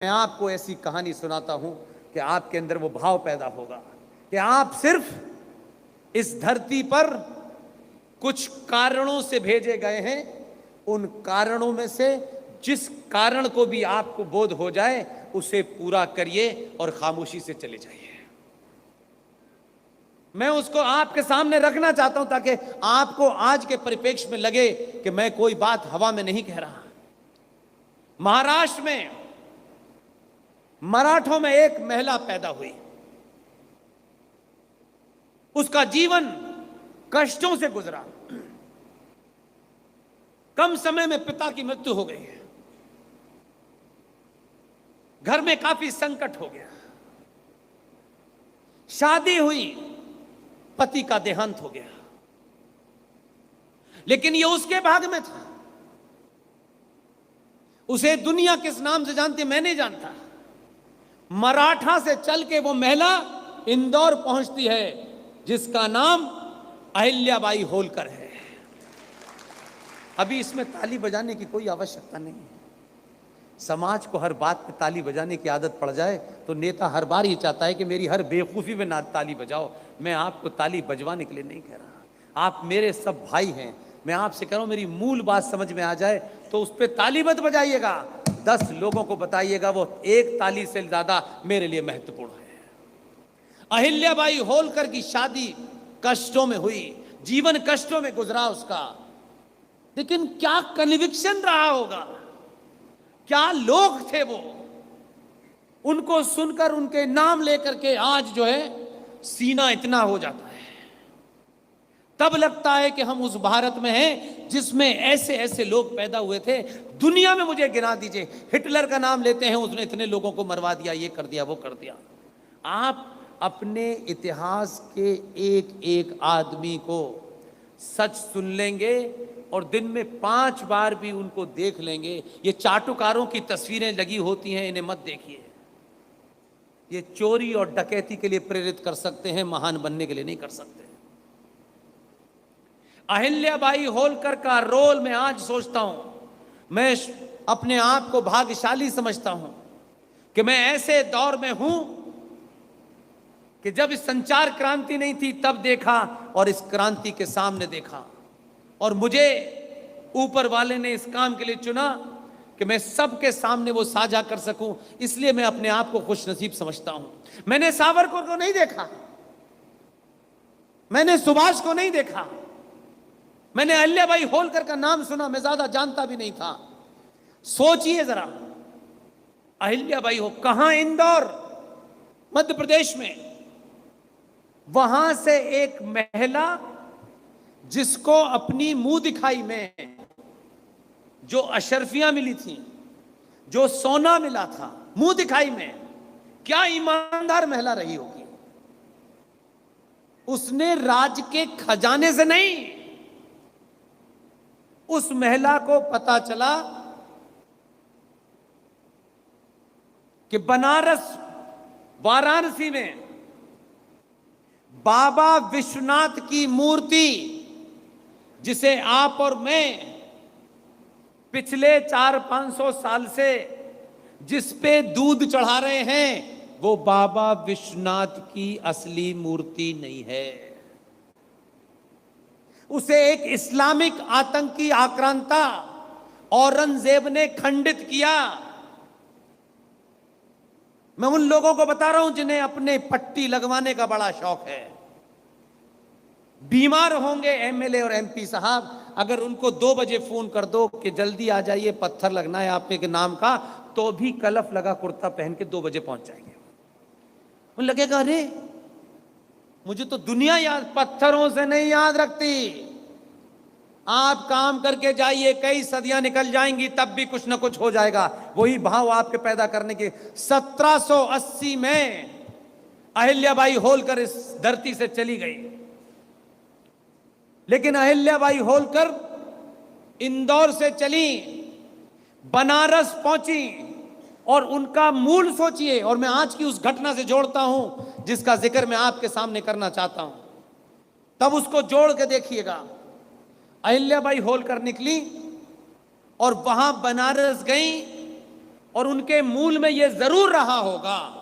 मैं आपको ऐसी कहानी सुनाता हूं कि आपके अंदर वो भाव पैदा होगा कि आप सिर्फ इस धरती पर कुछ कारणों से भेजे गए हैं। उन कारणों में से जिस कारण को भी आपको बोध हो जाए उसे पूरा करिए और खामोशी से चले जाइए। मैं उसको आपके सामने रखना चाहता हूं ताकि आपको आज के परिप्रेक्ष्य में लगे कि मैं कोई बात हवा में नहीं कह रहा। महाराष्ट्र में मराठों में एक महिला पैदा हुई। उसका जीवन कष्टों से गुजरा। कम समय में पिता की मृत्यु हो गई। घर में काफी संकट हो गया। शादी हुई, पति का देहांत हो गया। लेकिन यह उसके भाग्य में था। उसे दुनिया किस नाम से जानती मैं नहीं जानता। मराठा से चल के वो महिला इंदौर पहुंचती है जिसका नाम अहिल्याबाई होलकर है। अभी इसमें ताली बजाने की कोई आवश्यकता नहीं है। समाज को हर बात पे ताली बजाने की आदत पड़ जाए तो नेता हर बार ये चाहता है कि मेरी हर बेवकूफ़ी में ना ताली बजाओ। मैं आपको ताली बजवाने के लिए नहीं कह रहा। आप मेरे सब भाई हैं। मैं आपसे कह रहा हूं मेरी मूल बात समझ में आ जाए तो उस पर ताली मत बजाइएगा। 10 लोगों को बताइएगा, वो एक ताली से ज्यादा मेरे लिए महत्वपूर्ण है। अहिल्याबाई होलकर की शादी कष्टों में हुई, जीवन कष्टों में गुजरा उसका। लेकिन क्या कन्विक्शन रहा होगा, क्या लोग थे वो। उनको सुनकर, उनके नाम लेकर के आज जो है सीना इतना हो जाता है। तब लगता है कि हम उस भारत में हैं जिसमें ऐसे ऐसे लोग पैदा हुए थे। दुनिया में मुझे गिना दीजिए, हिटलर का नाम लेते हैं, उसने इतने लोगों को मरवा दिया, ये कर दिया, वो कर दिया। आप अपने इतिहास के एक एक आदमी को सच सुन लेंगे और दिन में 5 बार भी उनको देख लेंगे। ये चाटुकारों की तस्वीरें लगी होती हैं, इन्हें मत देखिए। ये चोरी और डकैती के लिए प्रेरित कर सकते हैं, महान बनने के लिए नहीं कर सकते। अहिल्याबाई होलकर का रोल मैं आज सोचता हूं, मैं अपने आप को भाग्यशाली समझता हूं कि मैं ऐसे दौर में हूं कि जब इस संचार क्रांति नहीं थी तब देखा और इस क्रांति के सामने देखा। और मुझे ऊपर वाले ने इस काम के लिए चुना कि मैं सबके सामने वो साझा कर सकूं। इसलिए मैं अपने आप को खुशनसीब समझता हूं। मैंने सावरकर को नहीं देखा, मैंने सुभाष को नहीं देखा, मैंने अहिल्याबाई होलकर का नाम सुना, मैं ज्यादा जानता भी नहीं था। सोचिए जरा, अहिल्याबाई हो कहां, इंदौर मध्य प्रदेश में। वहां से एक महिला जिसको अपनी मुंह दिखाई में जो अशर्फियां मिली थी, जो सोना मिला था मुंह दिखाई में, क्या ईमानदार महिला रही होगी। उसने राज के खजाने से नहीं, उस महिला को पता चला कि बनारस वाराणसी में बाबा विश्वनाथ की मूर्ति, जिसे आप और मैं पिछले 400-500 साल से जिस पे दूध चढ़ा रहे हैं, वो बाबा विश्वनाथ की असली मूर्ति नहीं है। उसे एक इस्लामिक आतंकी आक्रांता औरंगजेब ने खंडित किया। मैं उन लोगों को बता रहा हूं जिन्हें अपने पट्टी लगवाने का बड़ा शौक है। बीमार होंगे एमएलए और एमपी साहब, अगर उनको 2 बजे फोन कर दो कि जल्दी आ जाइए, पत्थर लगना है आपके के नाम का, तो भी कलफ लगा कुर्ता पहन के 2 बजे पहुंच जाएंगे। उन लगेगा अरे मुझे तो दुनिया याद, पत्थरों से नहीं याद रखती। आप काम करके जाइए, कई सदियां निकल जाएंगी तब भी कुछ ना कुछ हो जाएगा। वही भाव आपके पैदा करने के। 1780 में अहिल्याबाई होलकर इस धरती से चली गई। लेकिन अहिल्याबाई होलकर इंदौर से चली, बनारस पहुंची, और उनका मूल सोचिए। और मैं आज की उस घटना से जोड़ता हूं जिसका जिक्र मैं आपके सामने करना चाहता हूं, तब उसको जोड़ के देखिएगा। अहिल्याबाई होलकर निकली और वहां बनारस गई और उनके मूल में यह जरूर रहा होगा,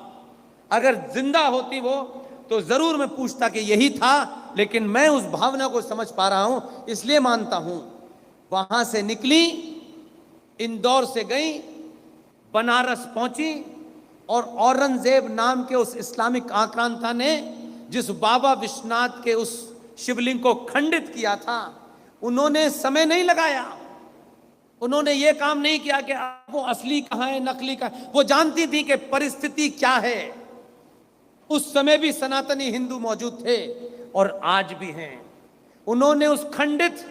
अगर जिंदा होती वो तो जरूर मैं पूछता कि यही था, लेकिन मैं उस भावना को समझ पा रहा हूं, इसलिए मानता हूं। वहां से निकली, इंदौर से गई, बनारस पहुंची, और औरंगजेब नाम के उस इस्लामिक आक्रांता ने जिस बाबा विश्वनाथ के उस शिवलिंग को खंडित किया था, उन्होंने समय नहीं लगाया, उन्होंने ये काम नहीं किया कि वो असली कहां है नकली कहां है। वो जानती थी कि परिस्थिति क्या है। उस समय भी सनातनी हिंदू मौजूद थे और आज भी हैं। उन्होंने उस खंडित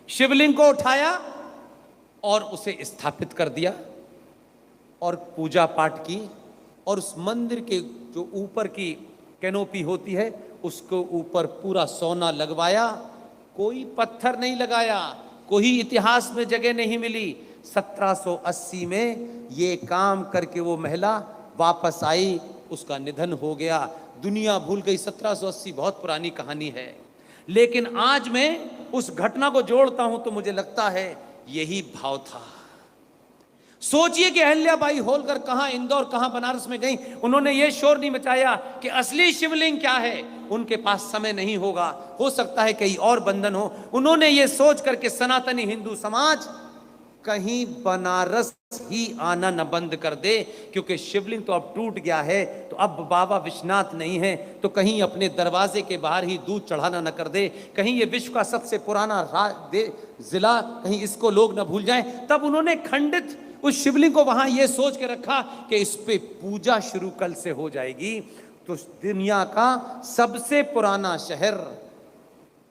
शिवलिंग को उठाया और उसे स्थापित कर दिया और पूजा पाठ की, और उस मंदिर के जो ऊपर की कैनोपी होती है उसको ऊपर पूरा सोना लगवाया, कोई पत्थर नहीं लगाया, कोई इतिहास में जगह नहीं मिली। 1780 में ये काम करके वो महिला वापस आई, उसका निधन हो गया, दुनिया भूल गई। 1780 बहुत पुरानी कहानी है, लेकिन आज मैं उस घटना को जोड़ता हूं तो मुझे लगता है यही भाव था। सोचिए कि अहिल्याबाई होलकर कहां इंदौर, कहां बनारस में गई, उन्होंने ये शोर नहीं मचाया कि असली शिवलिंग क्या है। उनके पास समय नहीं होगा, हो सकता है कहीं और बंधन हो। उन्होंने ये सोच करके सनातनी हिंदू समाज कहीं बनारस ही आना न बंद कर दे, क्योंकि शिवलिंग तो अब टूट गया है, तो अब बाबा विश्वनाथ नहीं है, तो कहीं अपने दरवाजे के बाहर ही दूध चढ़ाना न कर दे, कहीं ये विश्व का सबसे पुराना जिला, कहीं इसको लोग न भूल जाएं। तब उन्होंने खंडित उस शिवलिंग को वहां यह सोच के रखा कि इस पे पूजा शुरू कल से हो जाएगी, तो दुनिया का सबसे पुराना शहर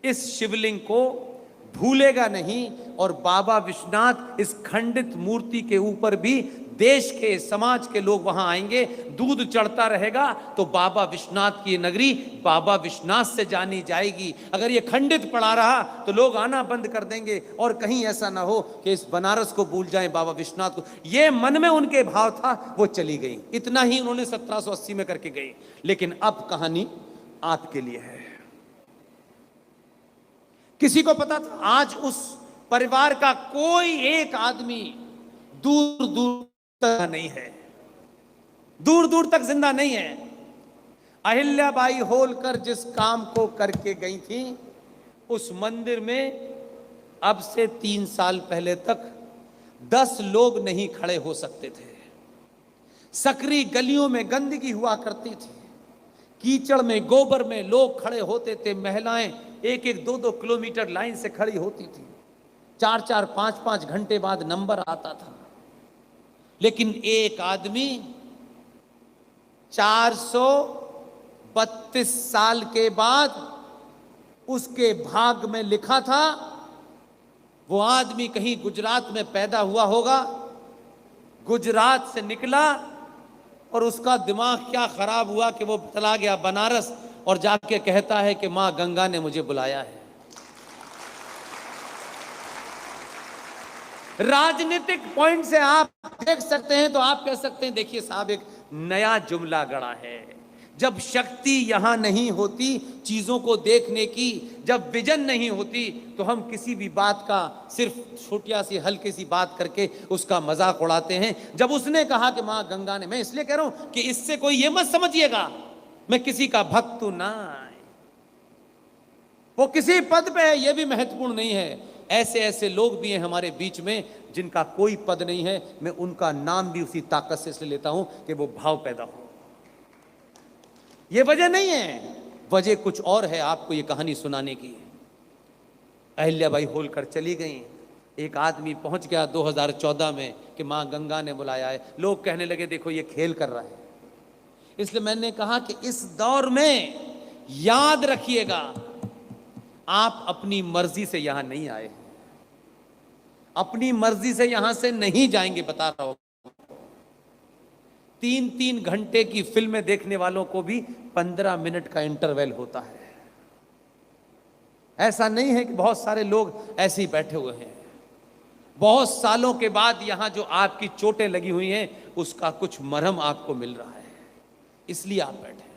इस शिवलिंग को भूलेगा नहीं, और बाबा विश्वनाथ इस खंडित मूर्ति के ऊपर भी देश के समाज के लोग वहां आएंगे, दूध चढ़ता रहेगा, तो बाबा विश्वनाथ की नगरी बाबा विश्वनाथ से जानी जाएगी। अगर ये खंडित पड़ा रहा तो लोग आना बंद कर देंगे, और कहीं ऐसा ना हो कि इस बनारस को भूल जाएं, बाबा विश्वनाथ को। ये मन में उनके भाव था, वो चली गई। इतना ही उन्होंने 1780 में करके गई। लेकिन अब कहानी आपके लिए है। किसी को पता था आज उस परिवार का कोई एक आदमी दूर दूर तक नहीं है, दूर दूर तक जिंदा नहीं है। अहिल्याबाई होलकर जिस काम को करके गई थी, उस मंदिर में अब से 3 साल पहले तक 10 लोग नहीं खड़े हो सकते थे। सकरी गलियों में गंदगी हुआ करती थी, कीचड़ में गोबर में लोग खड़े होते थे, महिलाएं 1-1, 2-2 किलोमीटर लाइन से खड़ी होती थी, 4-4, 5-5 घंटे बाद नंबर आता था। लेकिन एक आदमी 432 साल के बाद उसके भाग में लिखा था, वो आदमी कहीं गुजरात में पैदा हुआ होगा, गुजरात से निकला और उसका दिमाग क्या खराब हुआ कि वो चला गया बनारस और जाके कहता है कि मां गंगा ने मुझे बुलाया है। राजनीतिक पॉइंट से आप देख सकते हैं तो आप कह सकते हैं देखिए साहब एक नया जुमला गढ़ा है। जब शक्ति यहां नहीं होती चीजों को देखने की, जब विजन नहीं होती, तो हम किसी भी बात का सिर्फ छोटिया सी हल्की सी बात करके उसका मजाक उड़ाते हैं। जब उसने कहा कि मां गंगा ने, मैं इसलिए कह रहा हूं कि इससे कोई ये मत समझिएगा मैं किसी का भक्त हूं, ना, वो किसी पद पे है ये भी महत्वपूर्ण नहीं है। ऐसे ऐसे लोग भी हैं हमारे बीच में जिनका कोई पद नहीं है, मैं उनका नाम भी उसी ताकत से इसलिए लेता हूं कि वो भाव पैदा हो। ये वजह नहीं है, वजह कुछ और है आपको ये कहानी सुनाने की। अहिल्याबाई होलकर चली गई, एक आदमी पहुंच गया 2014 में कि मां गंगा ने बुलाया है। लोग कहने लगे देखो ये खेल कर रहा है। इसलिए मैंने कहा कि इस दौर में याद रखिएगा, आप अपनी मर्जी से यहां नहीं आए, अपनी मर्जी से यहां से नहीं जाएंगे। बता रहा हूं, 3-3 घंटे की फिल्में देखने वालों को भी 15 मिनट का इंटरवल होता है। ऐसा नहीं है कि बहुत सारे लोग ऐसे ही बैठे हुए हैं। बहुत सालों के बाद यहां जो आपकी चोटें लगी हुई हैं उसका कुछ मरहम आपको मिल रहा है, इसलिए आप बैठे हैं।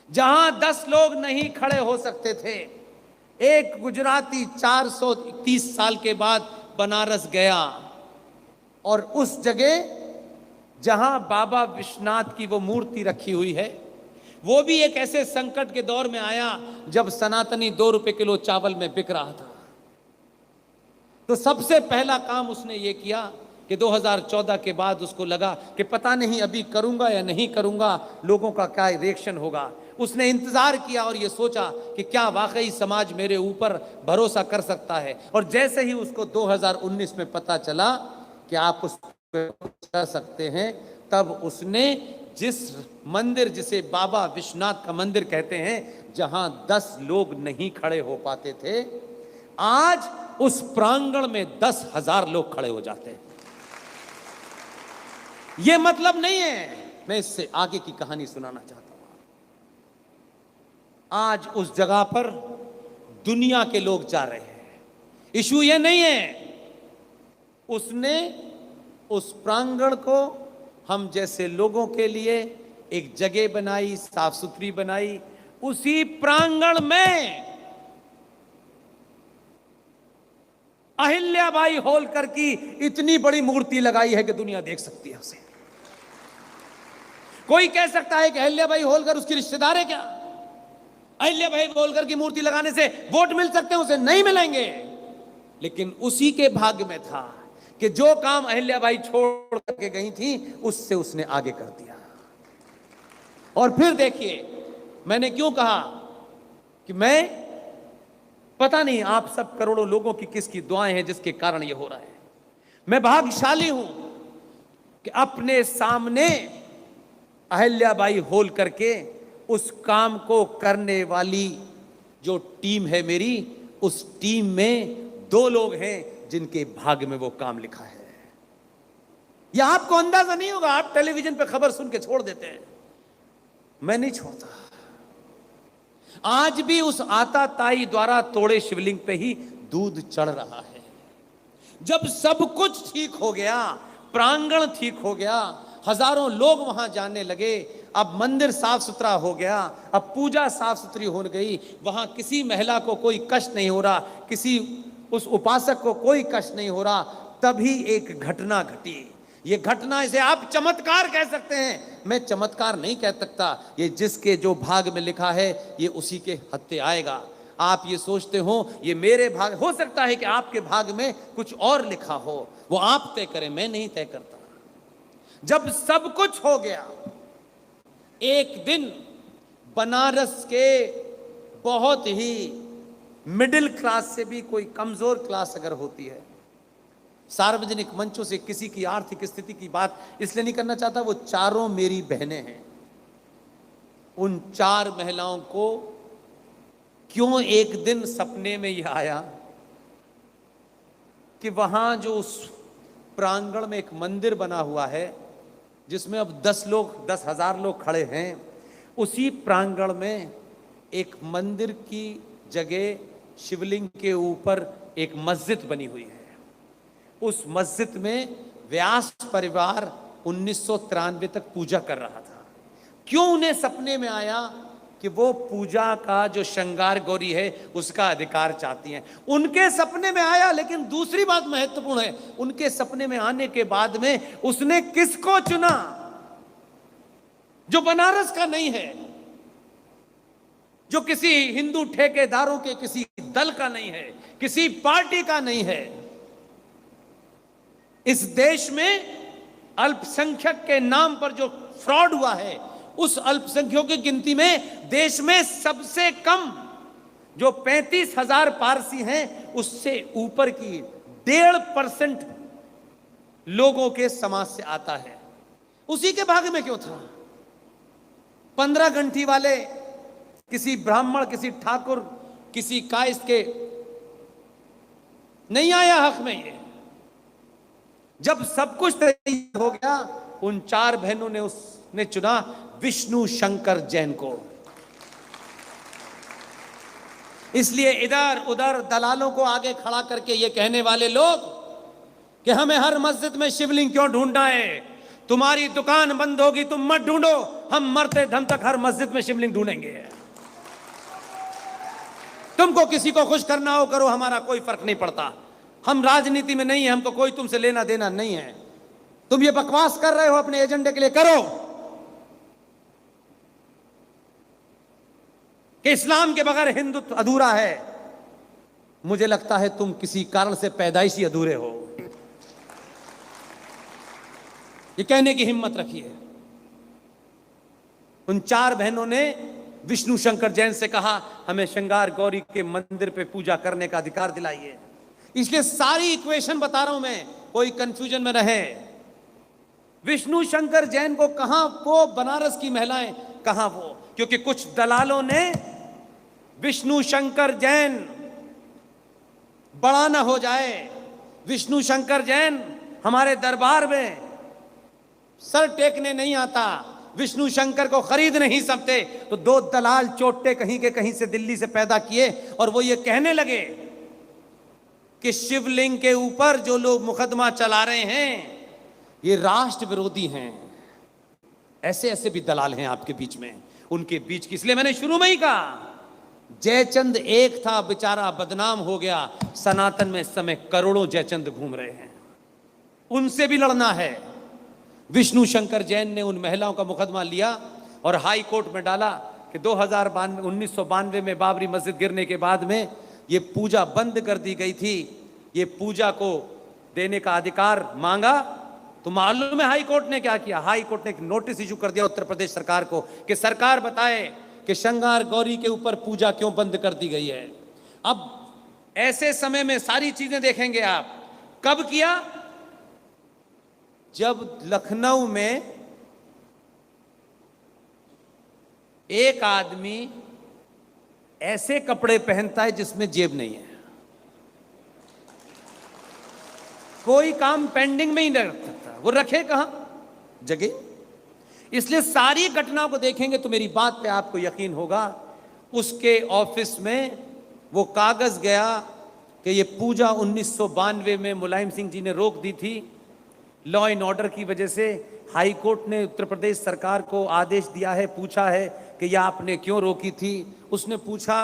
जहां 10 लोग नहीं खड़े हो सकते थे, एक गुजराती 430 साल के बाद बनारस गया और उस जगह जहां बाबा विश्वनाथ की वो मूर्ति रखी हुई है, वो भी एक ऐसे संकट के दौर में आया जब सनातनी 2 रुपए किलो चावल में बिक रहा था। तो सबसे पहला काम उसने ये किया कि 2014 के बाद उसको लगा कि पता नहीं अभी करूंगा या नहीं करूंगा, लोगों का क्या रिएक्शन होगा। उसने इंतजार किया और ये सोचा कि क्या वाकई समाज मेरे ऊपर भरोसा कर सकता है। और जैसे ही उसको 2019 में पता चला कि आप उस पर कर सकते हैं, तब उसने जिस मंदिर, जिसे बाबा विश्वनाथ का मंदिर कहते हैं, जहां 10 लोग नहीं खड़े हो पाते थे, आज उस प्रांगण में 10,000 लोग खड़े हो जाते हैं। यह मतलब नहीं है, मैं इससे आगे की कहानी सुनाना चाहता हूं। आज उस जगह पर दुनिया के लोग जा रहे हैं। इशू यह नहीं है, उसने उस प्रांगण को हम जैसे लोगों के लिए एक जगह बनाई, साफ सुथरी बनाई। उसी प्रांगण में अहिल्याबाई होलकर की इतनी बड़ी मूर्ति लगाई है कि दुनिया देख सकती है उसे। कोई कह सकता है कि अहिल्याबाई होलकर उसकी रिश्तेदार है क्या? अहिल्याबाई होलकर की मूर्ति लगाने से वोट मिल सकते हैं? उसे नहीं मिलेंगे। लेकिन उसी के भाग्य में था कि जो काम अहिल्याबाई छोड़ करके गई थी, उससे उसने आगे कर दिया। और फिर देखिए, मैंने क्यों कहा कि मैं, पता नहीं आप सब करोड़ों लोगों की किसकी दुआएं हैं जिसके कारण यह हो रहा है। मैं भाग्यशाली हूं कि अपने सामने अहिल्याबाई होलकर के उस काम को करने वाली जो टीम है मेरी, उस टीम में 2 लोग हैं जिनके भाग्य में वो काम लिखा है। यह आपको अंदाजा नहीं होगा, आप टेलीविजन पे खबर सुन के छोड़ देते हैं, मैं नहीं छोड़ता। आज भी उस आताताई द्वारा तोड़े शिवलिंग पे ही दूध चढ़ रहा है। जब सब कुछ ठीक हो गया, प्रांगण ठीक हो गया, हजारों लोग वहां जाने लगे, अब मंदिर साफ सुथरा हो गया, अब पूजा साफ सुथरी हो गई, वहां किसी महिला को कोई कष्ट नहीं हो रहा, किसी उस उपासक को कोई कष्ट नहीं हो रहा, तभी एक घटना घटी। ये घटना, इसे आप चमत्कार कह सकते हैं, मैं चमत्कार नहीं कह सकता। ये जिसके जो भाग में लिखा है, ये उसी के हत्थे आएगा। आप ये सोचते हो ये मेरे भाग, हो सकता है कि आपके भाग में कुछ और लिखा हो, वो आप तय करें, मैं नहीं तय करता। जब सब कुछ हो गया, एक दिन बनारस के बहुत ही मिडिल क्लास से भी कोई कमजोर क्लास अगर होती है, सार्वजनिक मंचों से किसी की आर्थिक स्थिति की बात इसलिए नहीं करना चाहता, वो चारों मेरी बहनें हैं। उन 4 महिलाओं को क्यों एक दिन सपने में यह आया कि वहां जो उस प्रांगण में एक मंदिर बना हुआ है, जिसमें अब 10,000 लोग खड़े हैं, उसी प्रांगण में एक मंदिर की जगह शिवलिंग के ऊपर एक मस्जिद बनी हुई है। उस मस्जिद में व्यास परिवार 1993 तक पूजा कर रहा था। क्यों उन्हें सपने में आया कि वो पूजा का जो श्रृंगार गौरी है उसका अधिकार चाहती हैं? उनके सपने में आया, लेकिन दूसरी बात महत्वपूर्ण है, उनके सपने में आने के बाद में उसने किसको चुना जो बनारस का नहीं है, जो किसी हिंदू ठेकेदारों के किसी दल का नहीं है, किसी पार्टी का नहीं है। इस देश में अल्पसंख्यक के नाम पर जो फ्रॉड हुआ है, उस अल्पसंख्यकों की गिनती में देश में सबसे कम जो 35,000 पारसी हैं, उससे ऊपर की 1.5% लोगों के समाज से आता है। उसी के भाग में क्यों था? 15 घंटी वाले किसी ब्राह्मण, किसी ठाकुर, किसी कायस्थ के नहीं आया हक में। ये जब सब कुछ तैयार हो गया, उन 4 बहनों ने उसने चुना विष्णु शंकर जैन को। इसलिए इधर उधर दलालों को आगे खड़ा करके ये कहने वाले लोग कि हमें हर मस्जिद में शिवलिंग क्यों ढूंढना है, तुम्हारी दुकान बंद होगी, तुम मत ढूंढो, हम मरते दम तक हर मस्जिद में शिवलिंग ढूंढेंगे। तुमको किसी को खुश करना हो करो, हमारा कोई फर्क नहीं पड़ता, हम राजनीति में नहीं है, हमको कोई तुमसे लेना देना नहीं है। तुम ये बकवास कर रहे हो अपने एजेंडे के लिए, करो कि इस्लाम के बगैर हिंदुत्व अधूरा है। मुझे लगता है तुम किसी कारण से पैदाइशी अधूरे हो। ये कहने की हिम्मत रखिए। उन 4 बहनों ने विष्णु शंकर जैन से कहा, हमें श्रृंगार गौरी के मंदिर पे पूजा करने का अधिकार दिलाइए। इसलिए सारी इक्वेशन बता रहा हूं मैं, कोई कंफ्यूजन में रहे। विष्णु शंकर जैन को कहां वो बनारस की महिलाएं, कहां वो, क्योंकि कुछ दलालों ने विष्णु शंकर जैन बड़ा ना हो जाए, विष्णु शंकर जैन हमारे दरबार में सर टेकने नहीं आता, विष्णु शंकर को खरीद नहीं सकते, तो 2 दलाल चोटे कहीं के कहीं से दिल्ली से पैदा किए और वो ये कहने लगे कि शिवलिंग के ऊपर जो लोग मुकदमा चला रहे हैं ये राष्ट्र विरोधी हैं। ऐसे ऐसे भी दलाल हैं आपके बीच में, उनके बीच की, इसलिए मैंने शुरू में ही कहा जयचंद एक था, बेचारा बदनाम हो गया। सनातन में इस समय करोड़ों जयचंद घूम रहे हैं, उनसे भी लड़ना है। विष्णु शंकर जैन ने उन महिलाओं का मुकदमा लिया और हाई कोर्ट में डाला कि 1992 में बाबरी मस्जिद गिरने के बाद में ये पूजा बंद कर दी गई थी, ये पूजा को देने का अधिकार मांगा। तो मालूम है हाई कोर्ट ने क्या किया? हाई कोर्ट ने एक नोटिस इशू कर दिया उत्तर प्रदेश सरकार को कि सरकार बताए कि श्रृंगार गौरी के ऊपर पूजा क्यों बंद कर दी गई है। अब ऐसे समय में सारी चीजें देखेंगे आप। कब किया? जब लखनऊ में एक आदमी ऐसे कपड़े पहनता है जिसमें जेब नहीं है, कोई काम पेंडिंग में ही नहीं रख सकता, वो रखे कहां जगह। इसलिए सारी घटनाओं को देखेंगे तो मेरी बात पे आपको यकीन होगा। उसके ऑफिस में वो कागज गया कि ये पूजा 1992 में मुलायम सिंह जी ने रोक दी थी, लॉ एंड ऑर्डर की वजह से। हाई कोर्ट ने उत्तर प्रदेश सरकार को आदेश दिया है, पूछा है कि यह आपने क्यों रोकी थी। उसने पूछा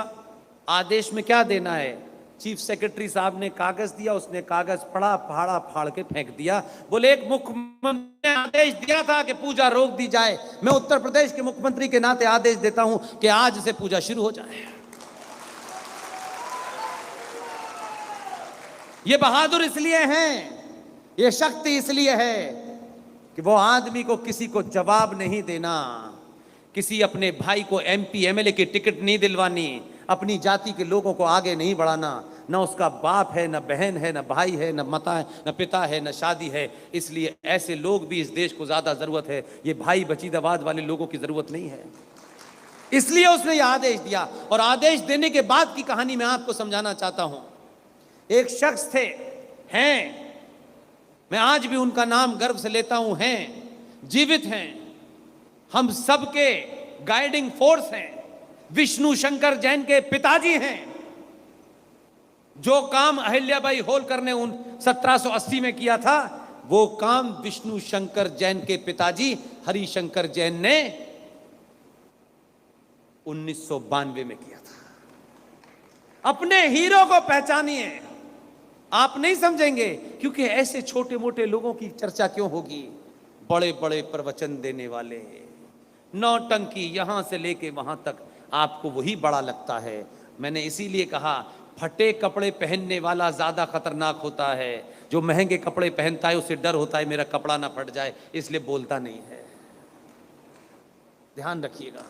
आदेश में क्या देना है, चीफ सेक्रेटरी साहब ने कागज दिया, उसने कागज पढ़ा, फाड़ा फाड़ के फेंक दिया। बोले एक मुख्यमंत्री ने आदेश दिया था कि पूजा रोक दी जाए, मैं उत्तर प्रदेश के मुख्यमंत्री के नाते आदेश देता हूं कि आज से पूजा शुरू हो जाए। ये बहादुर इसलिए हैं, ये शक्ति इसलिए है कि वो आदमी को किसी को जवाब नहीं देना, किसी अपने भाई को MP MLA की टिकट नहीं दिलवानी, अपनी जाति के लोगों को आगे नहीं बढ़ाना। न उसका बाप है, न बहन है, न भाई है, न माता है, न पिता है, न शादी है। इसलिए ऐसे लोग भी इस देश को ज्यादा जरूरत है, ये भाई बचीदावाद वाले लोगों की जरूरत नहीं है। इसलिए उसने यह आदेश दिया। और आदेश देने के बाद की कहानी मैं आपको समझाना चाहता हूं। एक शख्स थे, हैं, मैं आज भी उनका नाम गर्व से लेता हूं, हैं, जीवित हैं, हम सबके गाइडिंग फोर्स हैं, विष्णु शंकर जैन के पिताजी हैं। जो काम अहिल्याबाई होलकर ने 1780 में किया था, वो काम विष्णु शंकर जैन के पिताजी हरिशंकर जैन ने 1992 में किया था। अपने हीरो को पहचानिए। आप नहीं समझेंगे, क्योंकि ऐसे छोटे मोटे लोगों की चर्चा क्यों होगी? बड़े बड़े प्रवचन देने वाले, नौटंकी यहां से लेके वहां तक, आपको वही बड़ा लगता है। मैंने इसीलिए कहा फटे कपड़े पहनने वाला ज्यादा खतरनाक होता है। जो महंगे कपड़े पहनता है उसे डर होता है मेरा कपड़ा ना फट जाए, इसलिए बोलता नहीं है। ध्यान रखिएगा।